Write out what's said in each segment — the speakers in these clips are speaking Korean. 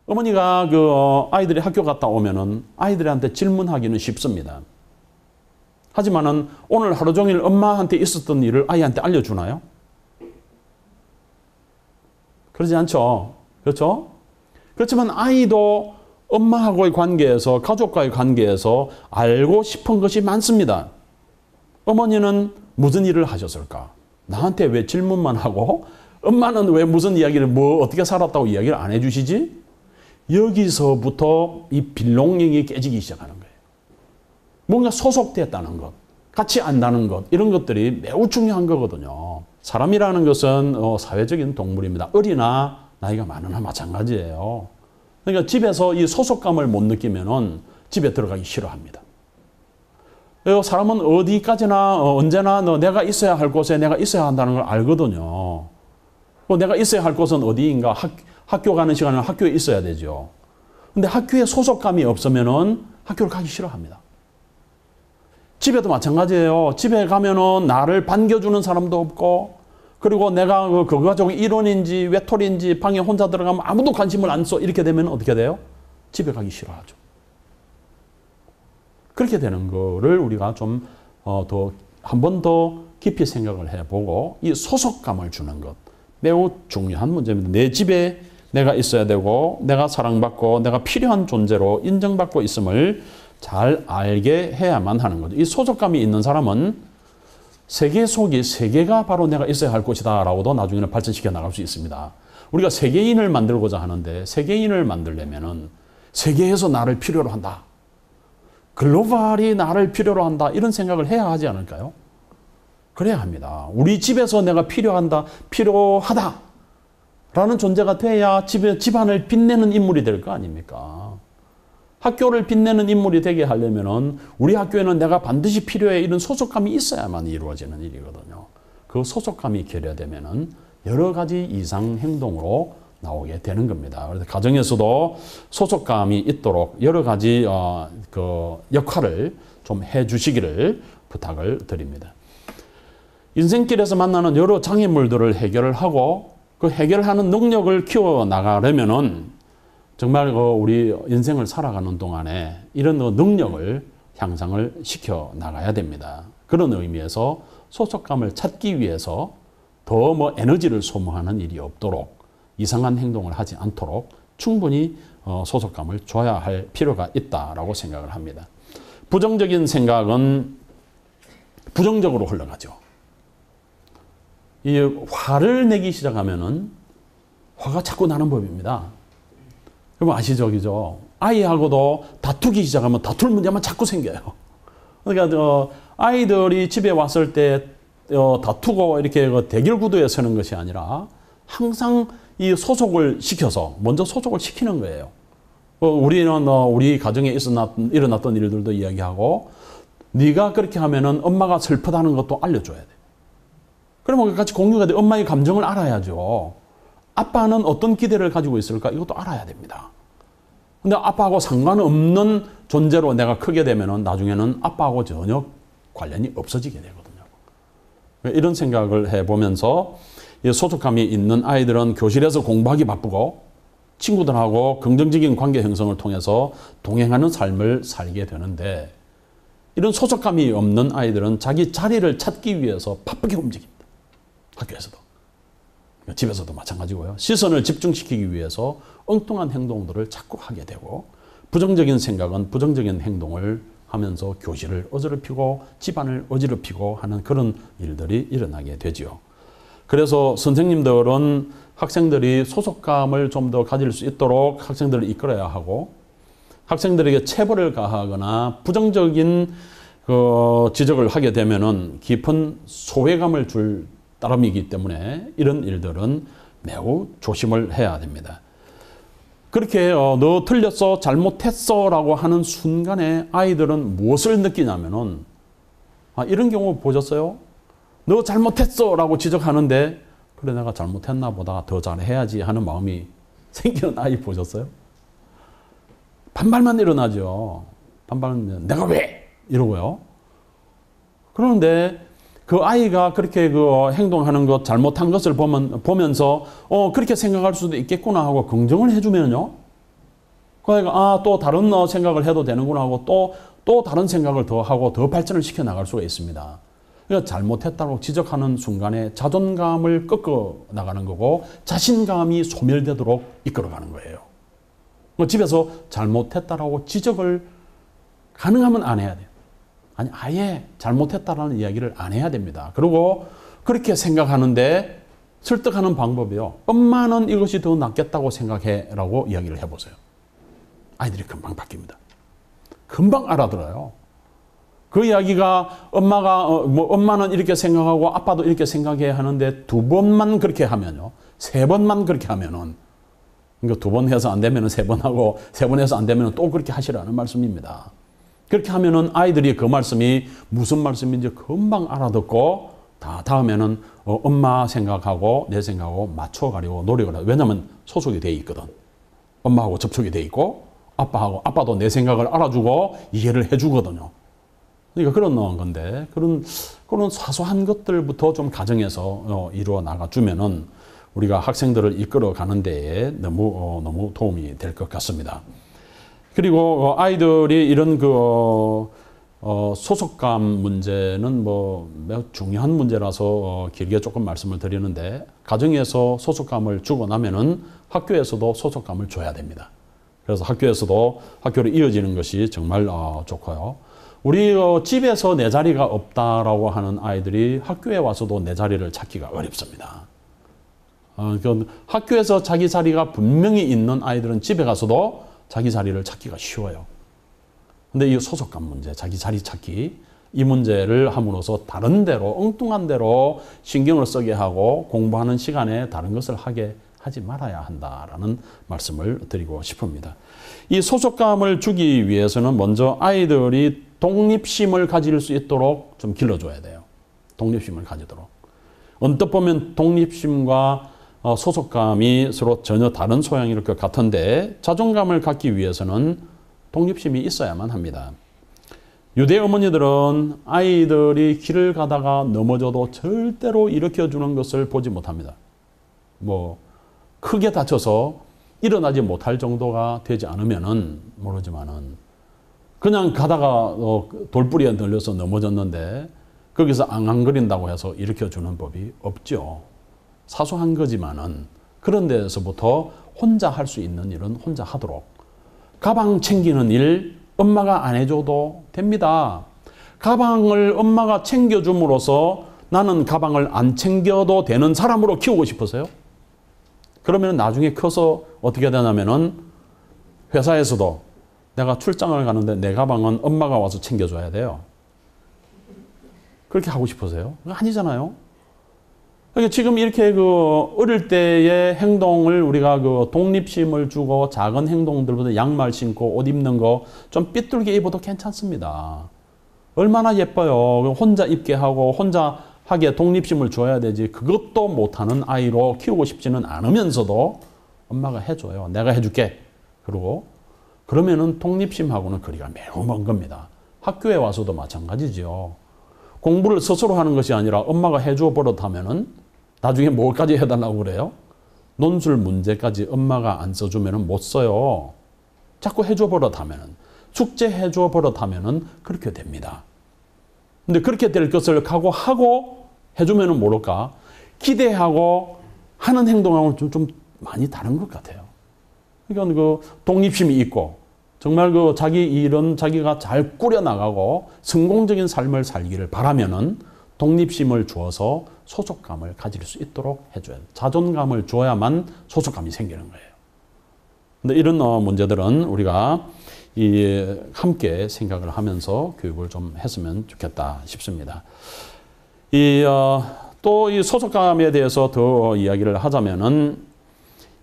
어머니가 아이들이 학교 갔다 오면은 아이들한테 질문하기는 쉽습니다. 하지만은 오늘 하루 종일 엄마한테 있었던 일을 아이한테 알려주나요? 그러지 않죠. 그렇죠? 그렇지만 아이도 엄마하고의 관계에서, 가족과의 관계에서 알고 싶은 것이 많습니다. 어머니는 무슨 일을 하셨을까? 나한테 왜 질문만 하고 엄마는 왜 무슨 이야기를 어떻게 살았다고 이야기를 안 해주시지? 여기서부터 이 빌롱잉이 깨지기 시작하는 거예요. 뭔가 소속됐다는 것, 같이 안다는 것, 이런 것들이 매우 중요한 거거든요. 사람이라는 것은 사회적인 동물입니다. 어리나 나이가 많으나 마찬가지예요. 그러니까 집에서 이 소속감을 못 느끼면은 집에 들어가기 싫어합니다. 사람은 어디까지나 언제나 내가 있어야 할 곳에 내가 있어야 한다는 걸 알거든요. 내가 있어야 할 곳은 어디인가? 학교 가는 시간은 학교에 있어야 되죠. 근데 학교에 소속감이 없으면은 학교를 가기 싫어합니다. 집에도 마찬가지예요. 집에 가면은 나를 반겨주는 사람도 없고, 그리고 내가 그 가족이 일원인지 외톨인지 방에 혼자 들어가면 아무도 관심을 안 써. 이렇게 되면 어떻게 돼요? 집에 가기 싫어하죠. 그렇게 되는 거를 우리가 좀 한 번 더 깊이 생각을 해보고, 이 소속감을 주는 것 매우 중요한 문제입니다. 내 집에 내가 있어야 되고, 내가 사랑받고 내가 필요한 존재로 인정받고 있음을 잘 알게 해야만 하는 거죠. 이 소속감이 있는 사람은 세계 속이 세계가 바로 내가 있어야 할 곳이다 라고도 나중에는 발전시켜 나갈 수 있습니다. 우리가 세계인을 만들고자 하는데, 세계인을 만들려면은 세계에서 나를 필요로 한다, 글로벌이 나를 필요로 한다, 이런 생각을 해야 하지 않을까요? 그래야 합니다. 우리 집에서 내가 필요하다 라는 존재가 돼야 집안을 빛내는 인물이 될 거 아닙니까? 학교를 빛내는 인물이 되게 하려면은 우리 학교에는 내가 반드시 필요해, 이런 소속감이 있어야만 이루어지는 일이거든요. 그 소속감이 결여되면은 여러 가지 이상 행동으로 나오게 되는 겁니다. 그래서 가정에서도 소속감이 있도록 여러 가지 그 역할을 좀 해주시기를 부탁을 드립니다. 인생길에서 만나는 여러 장애물들을 해결을 하고 그 해결하는 능력을 키워 나가려면은 정말 우리 인생을 살아가는 동안에 이런 능력을 향상을 시켜 나가야 됩니다. 그런 의미에서 소속감을 찾기 위해서 더 에너지를 소모하는 일이 없도록, 이상한 행동을 하지 않도록 충분히 소속감을 줘야 할 필요가 있다라고 생각을 합니다. 부정적인 생각은 부정적으로 흘러가죠. 이 화를 내기 시작하면은 화가 자꾸 나는 법입니다. 여러분 아시죠? 그죠? 아이하고도 다투기 시작하면 다툴 문제만 자꾸 생겨요. 그러니까 아이들이 집에 왔을 때 다투고 이렇게 대결 구도에 서는 것이 아니라 항상 이 소속을 시켜서 먼저 소속을 시키는 거예요. 우리는 우리 가정에 일어났던 일들도 이야기하고, 네가 그렇게 하면은 엄마가 슬프다는 것도 알려줘야 돼. 그러면 같이 공유가 돼. 엄마의 감정을 알아야죠. 아빠는 어떤 기대를 가지고 있을까? 이것도 알아야 됩니다. 근데 아빠하고 상관없는 존재로 내가 크게 되면은 나중에는 아빠하고 전혀 관련이 없어지게 되거든요. 이런 생각을 해보면서 소속감이 있는 아이들은 교실에서 공부하기 바쁘고 친구들하고 긍정적인 관계 형성을 통해서 동행하는 삶을 살게 되는데, 이런 소속감이 없는 아이들은 자기 자리를 찾기 위해서 바쁘게 움직입니다. 학교에서도. 집에서도 마찬가지고요. 시선을 집중시키기 위해서 엉뚱한 행동들을 자꾸 하게 되고, 부정적인 생각은 부정적인 행동을 하면서 교실을 어지럽히고 집안을 어지럽히고 하는 그런 일들이 일어나게 되죠. 그래서 선생님들은 학생들이 소속감을 좀 더 가질 수 있도록 학생들을 이끌어야 하고, 학생들에게 체벌을 가하거나 부정적인 지적을 하게 되면은 깊은 소외감을 줄 따름이기 때문에 이런 일들은 매우 조심을 해야 됩니다. 그렇게 너 틀렸어, 잘못했어 라고 하는 순간에 아이들은 무엇을 느끼냐면은, 이런 경우 보셨어요? 너 잘못했어 라고 지적하는데, 그래 내가 잘못했나 보다, 더 잘해야지 하는 마음이 생기는 아이 보셨어요? 반발만 일어나죠. 반발은 내가 왜? 이러고요. 그런데 그 아이가 그렇게 행동하는 것, 잘못한 것을 보면서 그렇게 생각할 수도 있겠구나 하고 긍정을 해주면요, 그러니까 또 다른 생각을 해도 되는구나 하고 또 다른 생각을 더 하고 더 발전을 시켜 나갈 수가 있습니다. 그러니까 잘못했다고 지적하는 순간에 자존감을 꺾어 나가는 거고 자신감이 소멸되도록 이끌어가는 거예요. 집에서 잘못했다라고 지적을 가능하면 안 해야 돼요. 아니, 아예 잘못했다라는 이야기를 안 해야 됩니다. 그리고 그렇게 생각하는데 설득하는 방법이요. 엄마는 이것이 더 낫겠다고 생각해 라고 이야기를 해보세요. 아이들이 금방 바뀝니다. 금방 알아들어요. 그 이야기가 엄마는 이렇게 생각하고 아빠도 이렇게 생각해야 하는데 2번만 그렇게 하면요. 3번만 그렇게 하면은, 그러니까 2번 해서 안 되면은 3번 하고 3번 해서 안 되면은 또 그렇게 하시라는 말씀입니다. 그렇게 하면은 아이들이 그 말씀이 무슨 말씀인지 금방 알아듣고 다음에는 엄마 생각하고 내 생각하고 맞춰가려고 노력을 해요. 왜냐하면 소속이 돼 있거든. 엄마하고 접촉이 돼 있고 아빠도 내 생각을 알아주고 이해를 해주거든요. 그러니까 그런 건데 그런 사소한 것들부터 좀 가정에서 이루어 나가주면은 우리가 학생들을 이끌어 가는 데에 너무 도움이 될 것 같습니다. 그리고 아이들이 이런 소속감 문제는 매우 중요한 문제라서 길게 조금 말씀을 드리는데 가정에서 소속감을 주고 나면은 학교에서도 소속감을 줘야 됩니다. 그래서 학교에서도 학교로 이어지는 것이 정말 좋고요. 우리 집에서 내 자리가 없다라고 하는 아이들이 학교에 와서도 내 자리를 찾기가 어렵습니다. 학교에서 자기 자리가 분명히 있는 아이들은 집에 가서도 자기 자리를 찾기가 쉬워요. 근데 이 소속감 문제, 자기 자리 찾기, 이 문제를 함으로써 다른 데로, 엉뚱한 데로 신경을 쓰게 하고 공부하는 시간에 다른 것을 하게 하지 말아야 한다라는 말씀을 드리고 싶습니다. 이 소속감을 주기 위해서는 먼저 아이들이 독립심을 가질 수 있도록 좀 길러줘야 돼요. 독립심을 가지도록. 언뜻 보면 독립심과 소속감이 서로 전혀 다른 소양일 것 같은데 자존감을 갖기 위해서는 독립심이 있어야만 합니다. 유대 어머니들은 아이들이 길을 가다가 넘어져도 절대로 일으켜주는 것을 보지 못합니다. 크게 다쳐서 일어나지 못할 정도가 되지 않으면은 모르지만은 그냥 가다가 돌부리에 들려서 넘어졌는데 거기서 앙앙거린다고 해서 일으켜주는 법이 없죠. 사소한 거지만은 그런 데서부터 혼자 할 수 있는 일은 혼자 하도록. 가방 챙기는 일 엄마가 안 해줘도 됩니다. 가방을 엄마가 챙겨줌으로써 나는 가방을 안 챙겨도 되는 사람으로 키우고 싶으세요? 그러면 나중에 커서 어떻게 되냐면은 회사에서도 내가 출장을 가는데 내 가방은 엄마가 와서 챙겨줘야 돼요. 그렇게 하고 싶으세요? 아니잖아요. 그러니까 지금 이렇게 어릴 때의 행동을 우리가 독립심을 주고 작은 행동들보다 양말 신고 옷 입는 거 좀 삐뚤게 입어도 괜찮습니다. 얼마나 예뻐요. 혼자 입게 하고 혼자 하게 독립심을 줘야 되지. 그것도 못하는 아이로 키우고 싶지는 않으면서도 엄마가 해줘요. 내가 해줄게. 그러면은 독립심하고는 거리가 매우 먼 겁니다. 학교에 와서도 마찬가지죠. 공부를 스스로 하는 것이 아니라 엄마가 해줘 버릇하면은 나중에 뭐까지 해달라고 그래요? 논술 문제까지 엄마가 안 써주면은 못 써요. 자꾸 해줘 버릇하면은, 숙제 해줘 버릇하면은 그렇게 됩니다. 근데 그렇게 될 것을 각오하고 해주면은 모를까? 기대하고 하는 행동하고는 좀 많이 다른 것 같아요. 그러니까 독립심이 있고, 정말 자기 일은 자기가 잘 꾸려나가고 성공적인 삶을 살기를 바라면은 독립심을 주어서 소속감을 가질 수 있도록 해줘야 돼요. 자존감을 줘야만 소속감이 생기는 거예요. 근데 이런 문제들은 우리가 함께 생각을 하면서 교육을 좀 했으면 좋겠다 싶습니다. 또 이 소속감에 대해서 더 이야기를 하자면은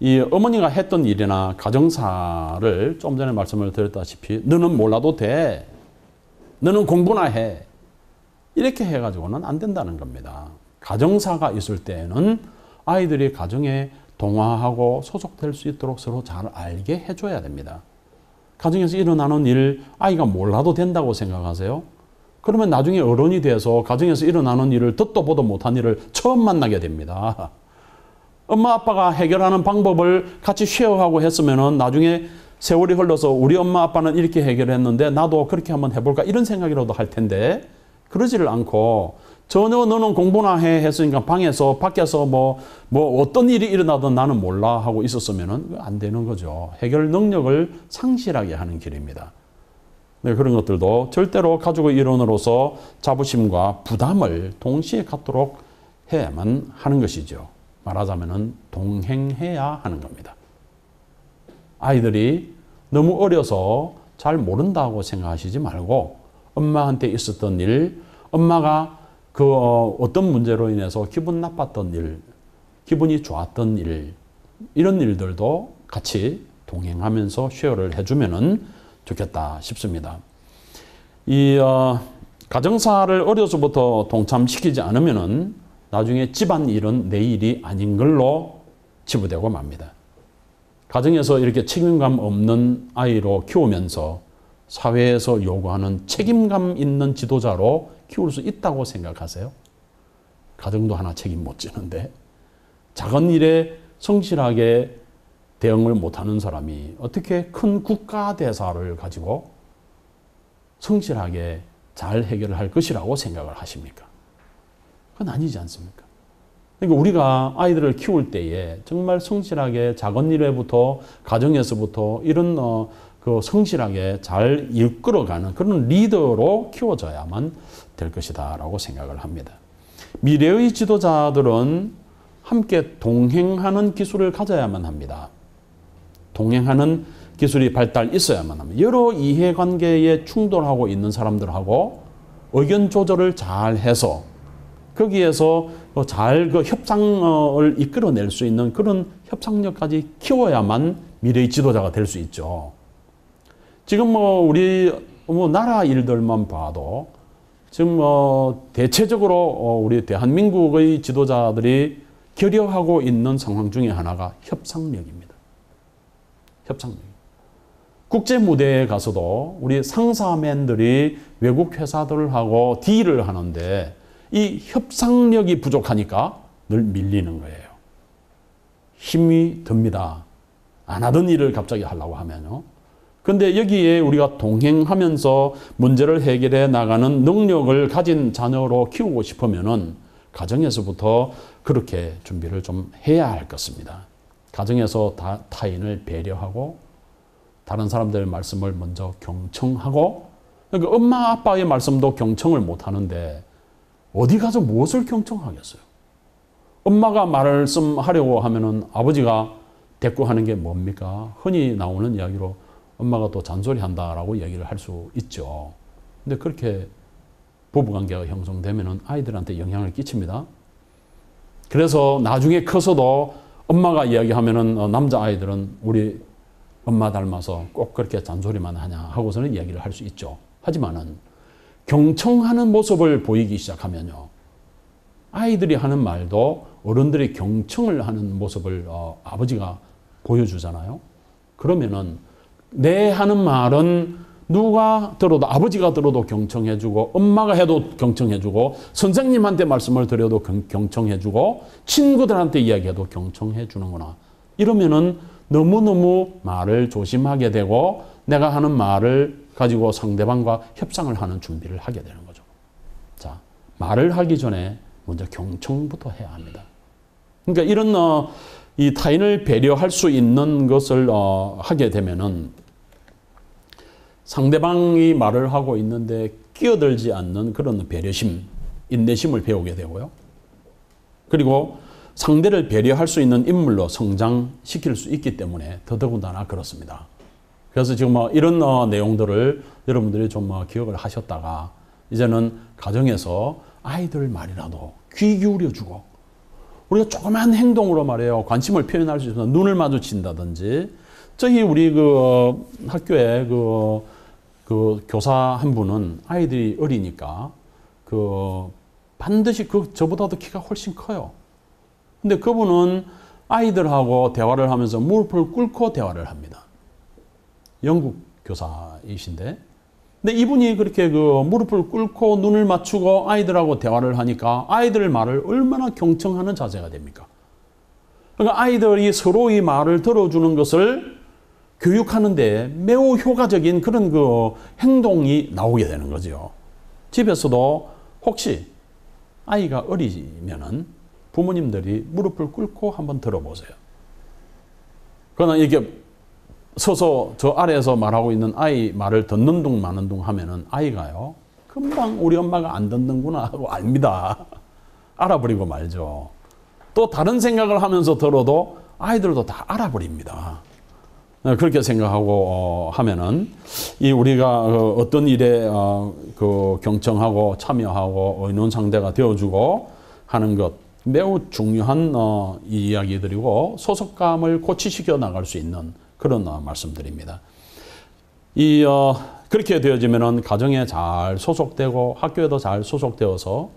이 어머니가 했던 일이나 가정사를 좀 전에 말씀을 드렸다시피 너는 몰라도 돼. 너는 공부나 해. 이렇게 해가지고는 안 된다는 겁니다. 가정사가 있을 때에는 아이들이 가정에 동화하고 소속될 수 있도록 서로 잘 알게 해줘야 됩니다. 가정에서 일어나는 일 아이가 몰라도 된다고 생각하세요? 그러면 나중에 어른이 돼서 가정에서 일어나는 일을 듣도 보도 못한 일을 처음 만나게 됩니다. 엄마 아빠가 해결하는 방법을 같이 쉐어하고 했으면은 나중에 세월이 흘러서 우리 엄마 아빠는 이렇게 해결했는데 나도 그렇게 한번 해볼까 이런 생각이라도 할 텐데 그러지를 않고 전혀 너는 공부나 해 했으니까 방에서 밖에서 뭐 어떤 일이 일어나든 나는 몰라 하고 있었으면 안 되는 거죠. 해결 능력을 상실하게 하는 길입니다. 네, 그런 것들도 절대로 가족의 일원으로서 자부심과 부담을 동시에 갖도록 해야만 하는 것이죠. 말하자면 동행해야 하는 겁니다. 아이들이 너무 어려서 잘 모른다고 생각하시지 말고 엄마한테 있었던 일, 엄마가 어떤 문제로 인해서 기분 나빴던 일, 기분이 좋았던 일, 이런 일들도 같이 동행하면서 쉐어를 해주면 좋겠다 싶습니다. 가정사를 어려서부터 동참시키지 않으면은 나중에 집안일은 내 일이 아닌 걸로 치부되고 맙니다. 가정에서 이렇게 책임감 없는 아이로 키우면서 사회에서 요구하는 책임감 있는 지도자로 키울 수 있다고 생각하세요? 가정도 하나 책임 못 지는데 작은 일에 성실하게 대응을 못하는 사람이 어떻게 큰 국가대사를 가지고 성실하게 잘 해결을 할 것이라고 생각을 하십니까? 그건 아니지 않습니까? 그러니까 우리가 아이들을 키울 때에 정말 성실하게 작은 일에부터 가정에서부터 이런 성실하게 잘 이끌어가는 그런 리더로 키워져야만 될 것이다 라고 생각을 합니다. 미래의 지도자들은 함께 동행하는 기술을 가져야만 합니다. 동행하는 기술이 있어야만 합니다. 여러 이해관계에 충돌하고 있는 사람들하고 의견 조절을 잘 해서 거기에서 잘 협상을 이끌어낼 수 있는 그런 협상력까지 키워야만 미래의 지도자가 될 수 있죠. 지금 우리 나라 일들만 봐도 지금 대체적으로 우리 대한민국의 지도자들이 결여하고 있는 상황 중에 하나가 협상력입니다. 협상력. 국제 무대에 가서도 우리 상사맨들이 외국 회사들하고 딜을 하는데 이 협상력이 부족하니까 늘 밀리는 거예요. 힘이 듭니다. 안 하던 일을 갑자기 하려고 하면요. 근데 여기에 우리가 동행하면서 문제를 해결해 나가는 능력을 가진 자녀로 키우고 싶으면은 가정에서부터 그렇게 준비를 좀 해야 할 것입니다. 가정에서 타인을 배려하고 다른 사람들의 말씀을 먼저 경청하고 그러니까 엄마 아빠의 말씀도 경청을 못 하는데 어디 가서 무엇을 경청하겠어요? 엄마가 말씀하려고 하면은 아버지가 대꾸하는 게 뭡니까? 흔히 나오는 이야기로 엄마가 또 잔소리한다라고 얘기를 할 수 있죠. 근데 그렇게 부부관계가 형성되면은 아이들한테 영향을 끼칩니다. 그래서 나중에 커서도 엄마가 이야기하면은 남자아이들은 우리 엄마 닮아서 꼭 그렇게 잔소리만 하냐 하고서는 이야기를 할 수 있죠. 하지만은 경청하는 모습을 보이기 시작하면요. 아이들이 하는 말도 어른들이 경청을 하는 모습을 아버지가 보여주잖아요. 그러면은 내 하는 말은 누가 들어도 아버지가 들어도 경청해주고 엄마가 해도 경청해주고 선생님한테 말씀을 드려도 경청해주고 친구들한테 이야기해도 경청해주는구나. 이러면은 너무너무 말을 조심하게 되고 내가 하는 말을 가지고 상대방과 협상을 하는 준비를 하게 되는 거죠. 자, 말을 하기 전에 먼저 경청부터 해야 합니다. 그러니까 이런 이 타인을 배려할 수 있는 것을 하게 되면은 상대방이 말을 하고 있는데 끼어들지 않는 그런 배려심, 인내심을 배우게 되고요. 그리고 상대를 배려할 수 있는 인물로 성장시킬 수 있기 때문에 더더군다나 그렇습니다. 그래서 지금 이런 내용들을 여러분들이 좀 기억을 하셨다가 이제는 가정에서 아이들 말이라도 귀 기울여주고 우리가 조그만 행동으로 말이에요. 관심을 표현할 수 있으면 눈을 마주친다든지 저희 우리 학교에 그 교사 한 분은 아이들이 어리니까 반드시 저보다도 키가 훨씬 커요. 근데 그분은 아이들하고 대화를 하면서 무릎을 꿇고 대화를 합니다. 영국 교사이신데. 근데 이분이 그렇게 무릎을 꿇고 눈을 맞추고 아이들하고 대화를 하니까 아이들 말을 얼마나 경청하는 자세가 됩니까? 그러니까 아이들이 서로의 말을 들어주는 것을 교육하는데 매우 효과적인 그런 그 행동이 나오게 되는 거죠. 집에서도 혹시 아이가 어리면은 부모님들이 무릎을 꿇고 한번 들어보세요. 그러나 이게 서서 저 아래에서 말하고 있는 아이 말을 듣는 둥 마는 둥 하면은 아이가요, 금방 우리 엄마가 안 듣는구나 하고 압니다. 알아버리고 말죠. 또 다른 생각을 하면서 들어도 아이들도 다 알아버립니다. 그렇게 생각하고 하면은 이 우리가 어떤 일에 그 경청하고 참여하고 의논 상대가 되어주고 하는 것 매우 중요한 이야기들이고 소속감을 고취시켜 나갈 수 있는 그런 말씀드립니다. 그렇게 되어지면은 가정에 잘 소속되고 학교에도 잘 소속되어서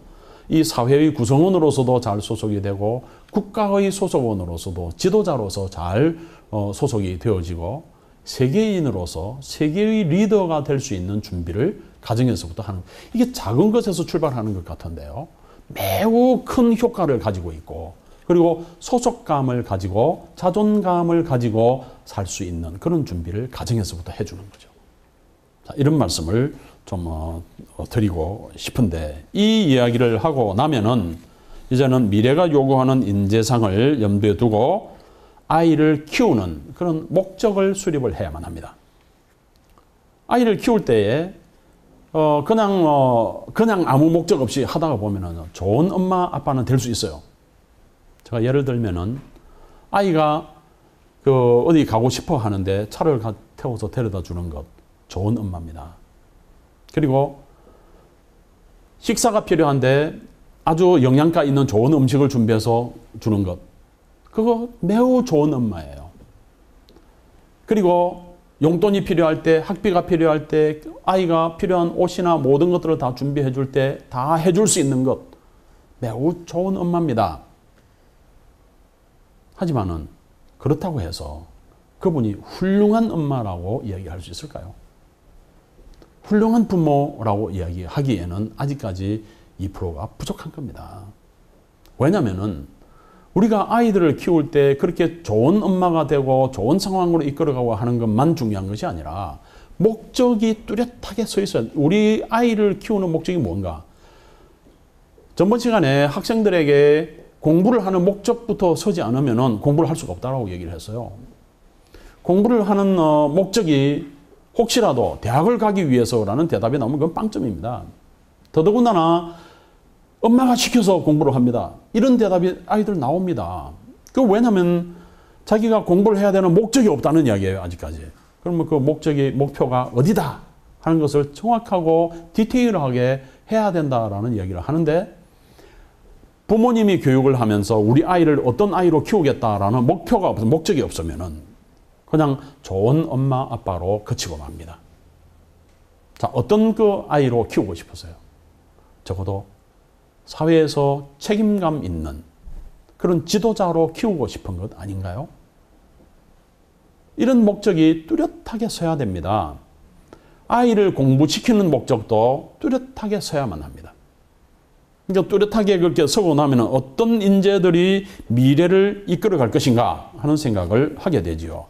이 사회의 구성원으로서도 잘 소속이 되고 국가의 소속원으로서도 지도자로서 잘 소속이 되어지고 세계인으로서 세계의 리더가 될 수 있는 준비를 가정에서부터 하는, 이게 작은 것에서 출발하는 것 같은데요. 매우 큰 효과를 가지고 있고 그리고 소속감을 가지고 자존감을 가지고 살 수 있는 그런 준비를 가정에서부터 해주는 거죠. 자, 이런 말씀을 좀 드리고 싶은데 이 이야기를 하고 나면은 이제는 미래가 요구하는 인재상을 염두에 두고 아이를 키우는 그런 목적을 수립을 해야만 합니다. 아이를 키울 때에 그냥 아무 목적 없이 하다가 보면은 좋은 엄마 아빠는 될 수 있어요. 제가 예를 들면은 아이가 어디 가고 싶어 하는데 차를 태워서 데려다 주는 것 좋은 엄마입니다. 그리고 식사가 필요한데 아주 영양가 있는 좋은 음식을 준비해서 주는 것, 그거 매우 좋은 엄마예요. 그리고 용돈이 필요할 때, 학비가 필요할 때, 아이가 필요한 옷이나 모든 것들을 다 준비해 줄 때 다 해줄 수 있는 것, 매우 좋은 엄마입니다. 하지만은 그렇다고 해서 그분이 훌륭한 엄마라고 이야기할 수 있을까요? 훌륭한 부모라고 이야기하기에는 아직까지 2%가 부족한 겁니다. 왜냐면은 우리가 아이들을 키울 때 그렇게 좋은 엄마가 되고 좋은 상황으로 이끌어가고 하는 것만 중요한 것이 아니라 목적이 뚜렷하게 서 있어야, 우리 아이를 키우는 목적이 뭔가. 전번 시간에 학생들에게 공부를 하는 목적부터 서지 않으면 공부를 할 수가 없다고 얘기를 했어요. 공부를 하는 목적이 혹시라도 대학을 가기 위해서라는 대답이 나오면 그건 빵점입니다. 더더군다나 엄마가 시켜서 공부를 합니다. 이런 대답이 아이들 나옵니다. 왜냐하면 자기가 공부를 해야 되는 목적이 없다는 이야기예요, 아직까지. 그러면 그 목표가 어디다 하는 것을 정확하고 디테일하게 해야 된다라는 이야기를 하는데, 부모님이 교육을 하면서 우리 아이를 어떤 아이로 키우겠다라는 목적이 없으면은 그냥 좋은 엄마 아빠로 그치고 맙니다. 자, 어떤 그 아이로 키우고 싶으세요? 적어도 사회에서 책임감 있는 그런 지도자로 키우고 싶은 것 아닌가요? 이런 목적이 뚜렷하게 서야 됩니다. 아이를 공부시키는 목적도 뚜렷하게 서야만 합니다. 그러니까 뚜렷하게 그렇게 서고 나면 어떤 인재들이 미래를 이끌어갈 것인가 하는 생각을 하게 되지요.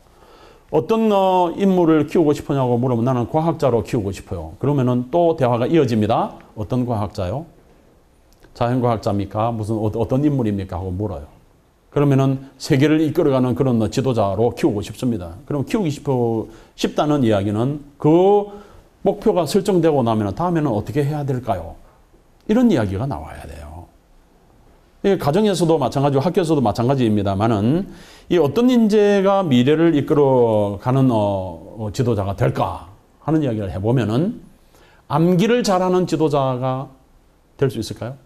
어떤 인물을 키우고 싶으냐고 물으면 나는 과학자로 키우고 싶어요. 그러면은 또 대화가 이어집니다. 어떤 과학자요? 자연과학자입니까? 무슨 어떤 인물입니까? 하고 물어요. 그러면은 세계를 이끌어가는 그런 지도자로 키우고 싶습니다. 그럼 키우기 싶다는 이야기는 그 목표가 설정되고 나면 다음에는 어떻게 해야 될까요? 이런 이야기가 나와야 돼요. 가정에서도 마찬가지고 학교에서도 마찬가지입니다만은 이 어떤 인재가 미래를 이끌어가는 지도자가 될까 하는 이야기를 해보면은 암기를 잘하는 지도자가 될 수 있을까요?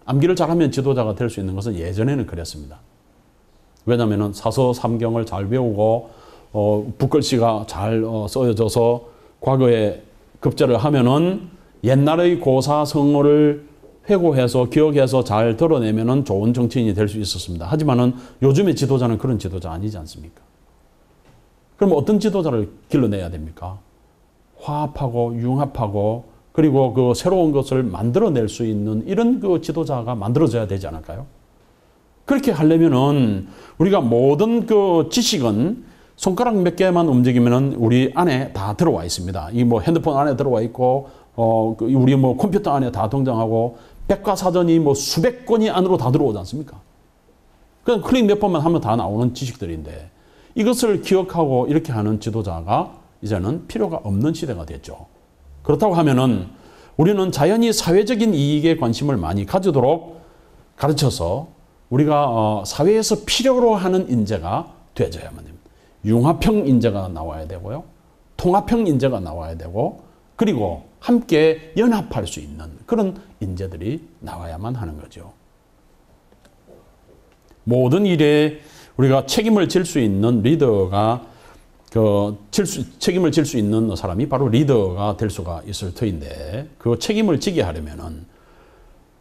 암기를 잘하면 지도자가 될 수 있는 것은 예전에는 그랬습니다. 왜냐하면 사서 삼경을 잘 배우고 붓글씨가 잘 써져서 과거에 급제를 하면은 옛날의 고사성어를 회고해서 기억해서 잘 드러내면은 좋은 정치인이 될 수 있었습니다. 하지만은 요즘의 지도자는 그런 지도자 아니지 않습니까? 그럼 어떤 지도자를 길러내야 됩니까? 화합하고 융합하고 그리고 그 새로운 것을 만들어낼 수 있는 이런 그 지도자가 만들어져야 되지 않을까요? 그렇게 하려면은 우리가 모든 그 지식은 손가락 몇 개만 움직이면은 우리 안에 다 들어와 있습니다. 이 뭐 핸드폰 안에 들어와 있고, 우리 뭐 컴퓨터 안에 다 등장하고, 백과사전이 뭐 수백 권이 안으로 다 들어오지 않습니까? 그냥 클릭 몇 번만 하면 다 나오는 지식들인데, 이것을 기억하고 이렇게 하는 지도자가 이제는 필요가 없는 시대가 됐죠. 그렇다고 하면은 우리는 자연히 사회적인 이익에 관심을 많이 가지도록 가르쳐서 우리가 사회에서 필요로 하는 인재가 되어야만 됩니다. 융합형 인재가 나와야 되고요. 통합형 인재가 나와야 되고, 그리고 함께 연합할 수 있는 그런 인재들이 나와야만 하는 거죠. 모든 일에 우리가 책임을 질 수 있는 리더가 책임을 질 수 있는 사람이 바로 리더가 될 수가 있을 터인데, 그 책임을 지게 하려면은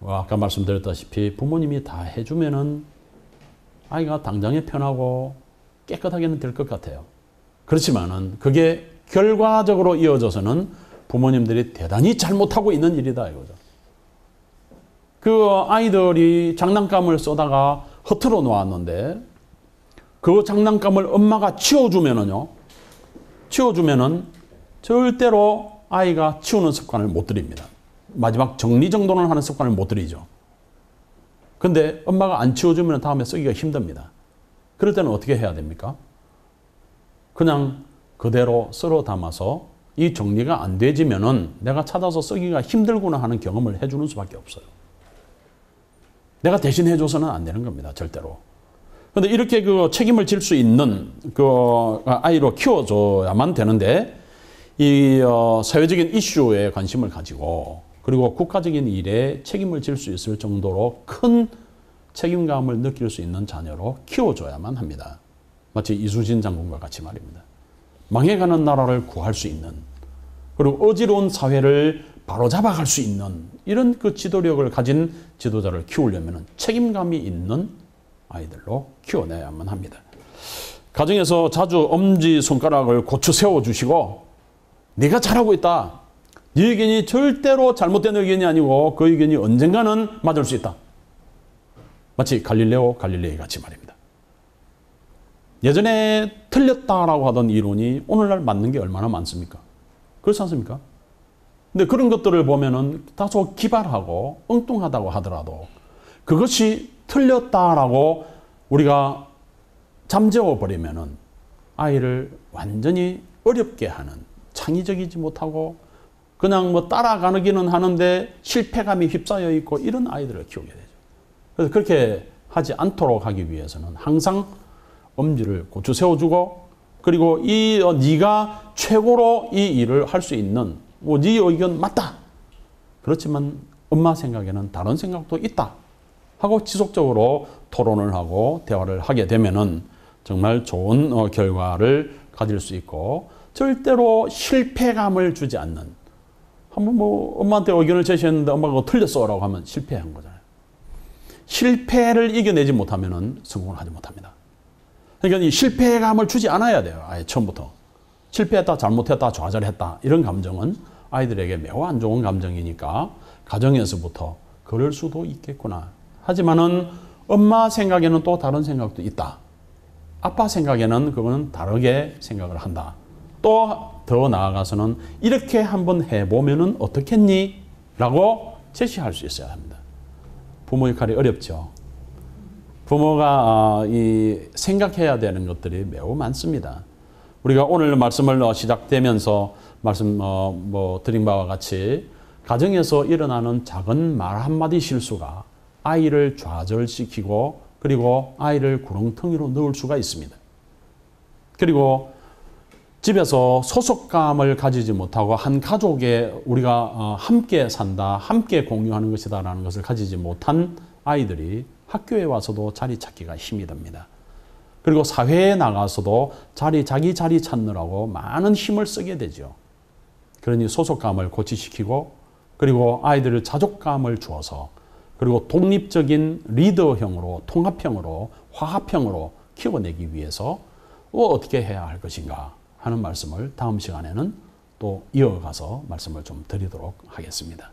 아까 말씀드렸다시피 부모님이 다 해주면은 아이가 당장에 편하고 깨끗하게는 될 것 같아요. 그렇지만은 그게 결과적으로 이어져서는 부모님들이 대단히 잘못하고 있는 일이다 이거죠. 그 아이들이 장난감을 쏘다가 허투루 놓았는데 그 장난감을 엄마가 치워주면은요, 치워주면은 절대로 아이가 치우는 습관을 못 들입니다. 마지막 정리정돈을 하는 습관을 못 들이죠. 근데 엄마가 안 치워주면 다음에 쓰기가 힘듭니다. 그럴 때는 어떻게 해야 됩니까? 그냥 그대로 썰어 담아서 이 정리가 안 되지면은 내가 찾아서 쓰기가 힘들구나 하는 경험을 해주는 수밖에 없어요. 내가 대신 해줘서는 안 되는 겁니다. 절대로. 근데 이렇게 그 책임을 질 수 있는 그 아이로 키워줘야만 되는데, 이 사회적인 이슈에 관심을 가지고 그리고 국가적인 일에 책임을 질 수 있을 정도로 큰 책임감을 느낄 수 있는 자녀로 키워줘야만 합니다. 마치 이수진 장군과 같이 말입니다. 망해가는 나라를 구할 수 있는, 그리고 어지러운 사회를 바로잡아갈 수 있는 이런 그 지도력을 가진 지도자를 키우려면 책임감이 있는 아이들로 키워내야만 합니다. 가정에서 자주 엄지손가락을 고추 세워주시고, 네가 잘하고 있다. 네 의견이 절대로 잘못된 의견이 아니고 그 의견이 언젠가는 맞을 수 있다. 마치 갈릴레오 갈릴레이 같이 말입니다. 예전에 틀렸다라고 하던 이론이 오늘날 맞는 게 얼마나 많습니까? 그렇지 않습니까? 근데 그런 것들을 보면은 다소 기발하고 엉뚱하다고 하더라도 그것이 틀렸다라고 우리가 잠재워 버리면은 아이를 완전히 어렵게 하는, 창의적이지 못하고 그냥 뭐 따라가기는 하는데 실패감이 휩싸여 있고 이런 아이들을 키우게 되죠. 그래서 그렇게 하지 않도록 하기 위해서는 항상 엄지를 고추 세워주고, 그리고 네가 최고로 이 일을 할 수 있는, 뭐 네 의견 맞다. 그렇지만 엄마 생각에는 다른 생각도 있다. 하고 지속적으로 토론을 하고 대화를 하게 되면은 정말 좋은 결과를 가질 수 있고, 절대로 실패감을 주지 않는, 한번 뭐 엄마한테 의견을 제시했는데 엄마가 그거 틀렸어라고 하면 실패한 거잖아요. 실패를 이겨내지 못하면은 성공을 하지 못합니다. 그러니까 이 실패감을 주지 않아야 돼요. 아예 처음부터. 실패했다, 잘못했다, 좌절했다 이런 감정은 아이들에게 매우 안 좋은 감정이니까 가정에서부터 그럴 수도 있겠구나. 하지만은 엄마 생각에는 또 다른 생각도 있다. 아빠 생각에는 그거는 다르게 생각을 한다. 또 더 나아가서는 이렇게 한번 해보면은 어떻겠니? 라고 제시할 수 있어야 합니다. 부모 역할이 어렵죠. 부모가 생각해야 되는 것들이 매우 많습니다. 우리가 오늘 말씀을 시작되면서 말씀 드린 바와 같이 가정에서 일어나는 작은 말 한마디 실수가 아이를 좌절시키고 그리고 아이를 구렁텅이로 넣을 수가 있습니다. 그리고 집에서 소속감을 가지지 못하고 한 가족에 우리가 함께 산다, 함께 공유하는 것이다라는 것을 가지지 못한 아이들이 학교에 와서도 자리 찾기가 힘이 듭니다. 그리고 사회에 나가서도 자기 자리 찾느라고 많은 힘을 쓰게 되죠. 그러니 소속감을 고취시키고, 그리고 아이들을 자족감을 주어서, 그리고 독립적인 리더형으로, 통합형으로, 화합형으로 키워내기 위해서 어떻게 해야 할 것인가 하는 말씀을 다음 시간에는 또 이어가서 말씀을 좀 드리도록 하겠습니다.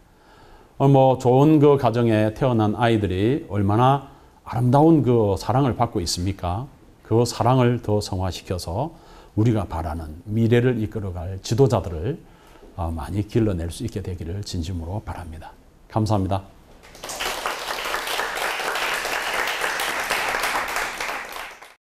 뭐 좋은 그 가정에 태어난 아이들이 얼마나 아름다운 그 사랑을 받고 있습니까? 그 사랑을 더 성화시켜서 우리가 바라는 미래를 이끌어갈 지도자들을 많이 길러낼 수 있게 되기를 진심으로 바랍니다. 감사합니다.